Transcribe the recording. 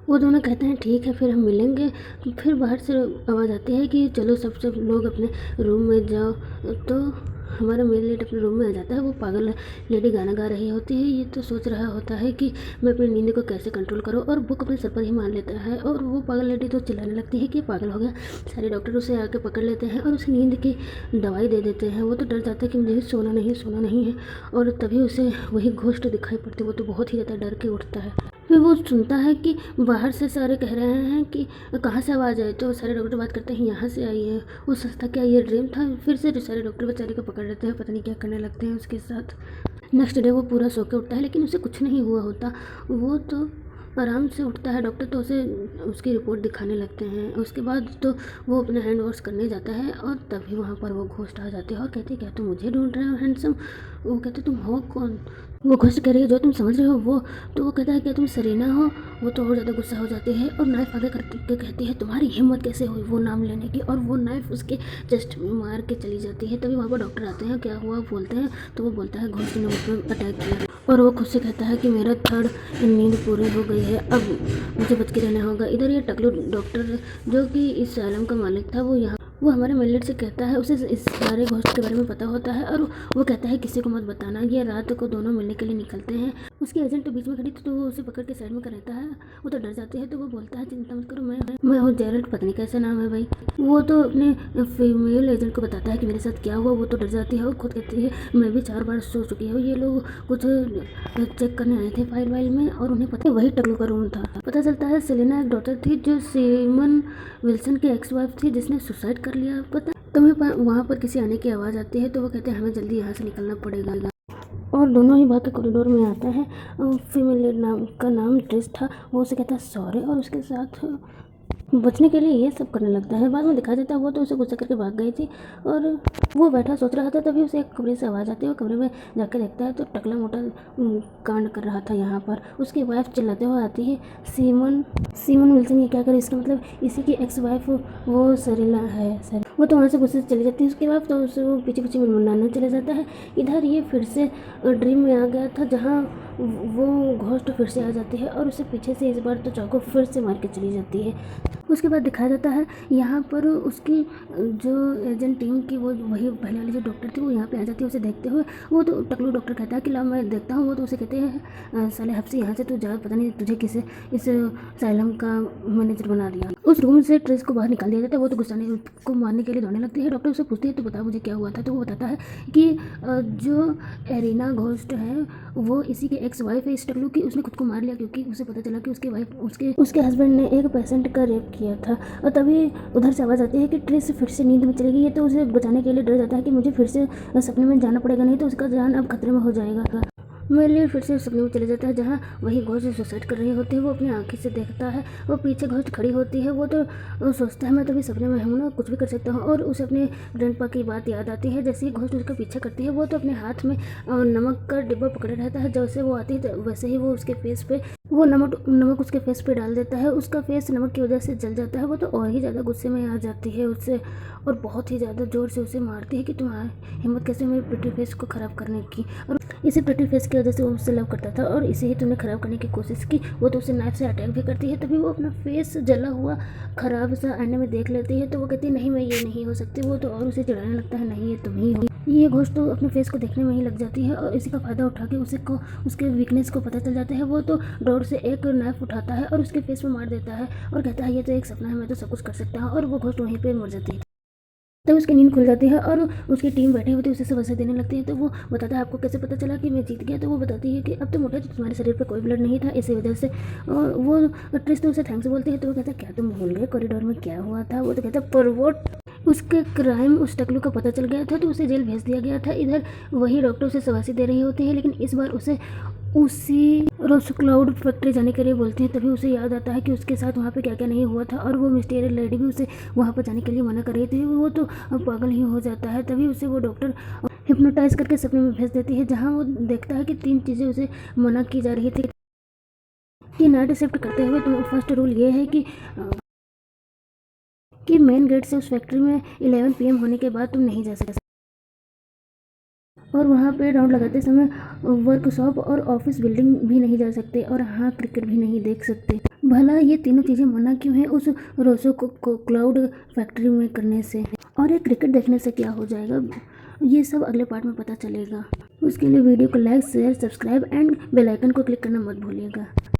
वो दोनों कहते हैं ठीक है फिर हम मिलेंगे। फिर बाहर से आवाज़ आती है कि चलो सब लोग अपने रूम में जाओ। तो हमारा मेल लेट अपने रूम में आ जाता है। वो पागल लेडी गाना गा रही होती है। ये तो सोच रहा होता है कि मैं अपनी नींद को कैसे कंट्रोल करूँ, और बुक अपने सर पर ही मान लेता है। और वो पागल लेडी तो चिल्लाने लगती है कि पागल हो गया। सारे डॉक्टर उसे आके पकड़ लेते हैं और उसे नींद की दवाई दे देते हैं। वो तो डर जाता है कि मुझे सोना नहीं है। और तभी उसे वही घोस्ट दिखाई पड़ती है। वो तो बहुत ही ज़्यादा डर के उठता है। फिर वो सुनता है कि बाहर से सारे कह रहे हैं कि कहाँ से आवाज़ आई। तो सारे डॉक्टर बात करते हैं यहाँ से आई है। वो सोचता क्या ये ड्रीम था। फिर से सारे डॉक्टर बेचारे को पकड़ लेते हैं, पता नहीं क्या करने लगते हैं उसके साथ। नेक्स्ट डे वो पूरा सो के उठता है, लेकिन उसे कुछ नहीं हुआ होता। वो तो आराम से उठता है। डॉक्टर तो उसे उसकी रिपोर्ट दिखाने लगते हैं। उसके बाद तो वो अपना हैंड वॉश करने जाता है, और तभी वहाँ पर वो घोस्ट आ जाते हैं और कहते क्या तुम मुझे ढूंढ रहे हो हैंडसम। वो कहते तुम हो कौन। वो घोस्ट कह रही है जो तुम समझ रहे हो वो। तो वो कहता है क्या तुम सरीना हो। वो तो और ज़्यादा गुस्सा हो जाती है और नाइफ आगे करके कहती है तुम्हारी हिम्मत कैसे हुई वो नाम लेने की। और वो नाइफ उसके चेस्ट में मार के चली जाती है। तभी वहाँ पर डॉक्टर आते हैं, क्या हुआ बोलते हैं। तो वो बोलता है घोस्ट ने मुझ पर अटैक किया। और वो खुद से कहता है कि मेरा थर्ड नींद पूरी हो गई है, अब मुझे बच के रहना होगा। इधर ये टकलू डॉक्टर जो कि इस सालम का मालिक था, वो हमारे मिलनेट से कहता है, उसे इस सारे घोस्ट के बारे में पता होता है। और वो कहता है किसी को मत बताना। ये रात को दोनों मिलने के लिए निकलते हैं। उसकी एजेंट तो बीच में खड़ी थी, तो वो उसे पकड़ के साइड में कर रहता है। वो तो डर जाती है। तो वो बोलता है चिंता मत करो, मैं हूँ जेरल्ड, पता नहीं कैसा नाम है भाई। वो तो अपने फीमेल एजेंट को बताता है कि मेरे साथ क्या हुआ। वो तो डर जाती है और खुद कहती है मैं भी 4 बार सो चुकी हूँ। ये लोग कुछ चेक करने आए थे फाइल वाइल में, और उन्हें पता वही टकलू का रूम था। पता चलता है सेलेना एक डॉक्टर थी जो सीमन विल्सन की एक्स वाइफ थी, जिसने सुसाइड कर लिया। पता तुम्हें वहाँ पर किसी आने की आवाज़ आती है। तो वो कहते हैं हमें जल्दी यहाँ से निकलना पड़ेगा। और दोनों ही भाग के कॉरिडोर में आता है। फीमेल नाम का नाम ट्रिस था। वो उसे कहता है सॉरी, और उसके साथ बचने के लिए ये सब करने लगता है। बाद में दिखा देता है वो तो उसे गुस्सा करके भाग गई थी। और वो बैठा सोच रहा था, तभी उसे एक कमरे से आवाज़ आती है। वो कमरे में जाकर देखता है तो टकला मोटा कांड कर रहा था यहाँ पर। उसकी वाइफ चिल्लाते हुए आती है सीमन विल्सन। ये क्या करे, इसका मतलब इसी की एक्स वाइफ वो सरीला है सर। वो तो वहाँ से गुस्से से चली जाती है उसकी वाइफ, तो उसे वो पीछे पीछे मुनमुनाने चले जाता है। इधर ये फिर से ड्रीम में आ गया था, जहाँ वो घोस्ट फिर से आ जाती है और उसे पीछे से इस बार तो चाकू फिर से मार के चली जाती है। उसके बाद दिखाया जाता है यहाँ पर उसकी जो एजेंट टीम की वो वही पहले वाली जो डॉक्टर थी, वो यहाँ पे आ जाती है उसे देखते हुए। वो तो टकलू डॉक्टर कहता है कि लाओ मैं देखता हूँ। वो तो उसे कहते हैं साले हफ्सी यहाँ से तू जा, पता नहीं तुझे किसे इस साइलम का मैनेजर बना दिया। उस रूम से ट्रेस को बाहर निकाल दिया जाता है। वो तो गुस्सा नहीं को मारने के लिए दौड़ने लगती है। डॉक्टर उसे पूछती है तो बता मुझे क्या हुआ था। तो वो बताता है कि जो एरिना घोस्ट है वो इसी की एक्स वाइफ है इस टकलू की। उसने खुद को मार लिया क्योंकि उसे पता चला कि उसकी वाइफ उसके हस्बैंड ने एक पेशेंट का रेप किया था। और तभी उधर से आवाज़ आती है कि ट्रिस फिर से नींद में चली गई है। तो उसे बचाने के लिए डर जाता है कि मुझे फिर से सपने में जाना पड़ेगा, नहीं तो उसका जान अब खतरे में हो जाएगा। मेरे फिर से सपने में चले जाता है, जहाँ वही घोस्ट सुसाइड कर रही होती है। वो अपनी आँखी से देखता है, वो पीछे घोस्ट खड़ी होती है। वो तो सोचता है मैं तो भी सपने में हूँ ना, कुछ भी कर सकता हूँ। और उसे अपने ग्रैंडपा की बात याद आती है। जैसे ही घोस्ट उसका पीछा करती है, वो तो अपने हाथ में नमक का डिब्बा पकड़े रहता है। जैसे वो आती है वैसे ही वो उसके फेस पे वो नमक उसके फेस पे डाल देता है। उसका फेस नमक की वजह से जल जाता है। वो तो और ही ज़्यादा गुस्से में आ जाती है उससे, और बहुत ही ज़्यादा ज़ोर से उसे मारती है कि तुम्हारी हिम्मत कैसे मेरे प्रिटी फेस को ख़राब करने की। और इसी प्रिटी फेस की वजह से वो उससे लव करता था, और इसे ही तुमने ख़राब करने की कोशिश की। वो तो उसे नाइफ से अटैक भी करती है। तभी वो अपना फेस जला हुआ ख़राब सा आईने में देख लेती है। तो वो कहती है नहीं मैं ये नहीं हो सकती। वो तो और उसे चिढ़ाने लगता है नहीं ये तुम ही हो। ये घोस्ट तो अपने फेस को देखने में ही लग जाती है, और इसी का फ़ायदा उठा के उसके वीकनेस को पता चल जाता है। वो तो डोर से एक नाइफ उठाता है और उसके फेस में मार देता है, और कहता है ये तो एक सपना है, मैं तो सब कुछ कर सकता हूँ। और वो घोस्ट वहीं पे मर जाती है। तब उसकी नींद खुल जाती है और उसकी टीम बैठी होती है, उसे सबसे देने लगती है। तो वो बताता है आपको कैसे पता चला कि मैं जीत गया। तो वो बताती है कि अब तो मोटा, तो तुम्हारे शरीर पर कोई ब्लड नहीं था, इसी वजह से। और वो ट्रिस तो उसे थैंक्स बोलती है। तो वो कहता है क्या तुम भूल गए कॉरिडोर में क्या हुआ था। वो तो कहता है पर वो उसके क्राइम उस टकलू का पता चल गया था, तो उसे जेल भेज दिया गया था। इधर वही डॉक्टर उसे शाबाशी दे रही होती है, लेकिन इस बार उसे उसी रोज क्लाउड फैक्ट्री जाने के लिए बोलते हैं। तभी उसे याद आता है कि उसके साथ वहाँ पे क्या क्या नहीं हुआ था, और वो मिस्टीरियस लेडी भी उसे वहाँ पर जाने के लिए मना कर रही थी। वो तो पागल ही हो जाता है। तभी उसे वो डॉक्टर हिप्नोटाइज करके सपने में भेज देती है, जहाँ वो देखता है कि 3 चीज़ें उसे मना की जा रही थी कि नाइट शिफ्ट करते हुए। तो फर्स्ट रूल ये है कि मेन गेट से उस फैक्ट्री में 11 PM होने के बाद तुम नहीं जा सकते, और वहाँ पे राउंड लगाते समय वर्कशॉप और ऑफिस बिल्डिंग भी नहीं जा सकते, और हाँ क्रिकेट भी नहीं देख सकते। भला ये तीनों चीज़ें मना क्यों हैं उस रोसो को क्लाउड फैक्ट्री में करने से, और ये क्रिकेट देखने से क्या हो जाएगा, ये सब अगले पार्ट में पता चलेगा। उसके लिए वीडियो को like share subscribe and bell icon को क्लिक करना मत भूलिएगा।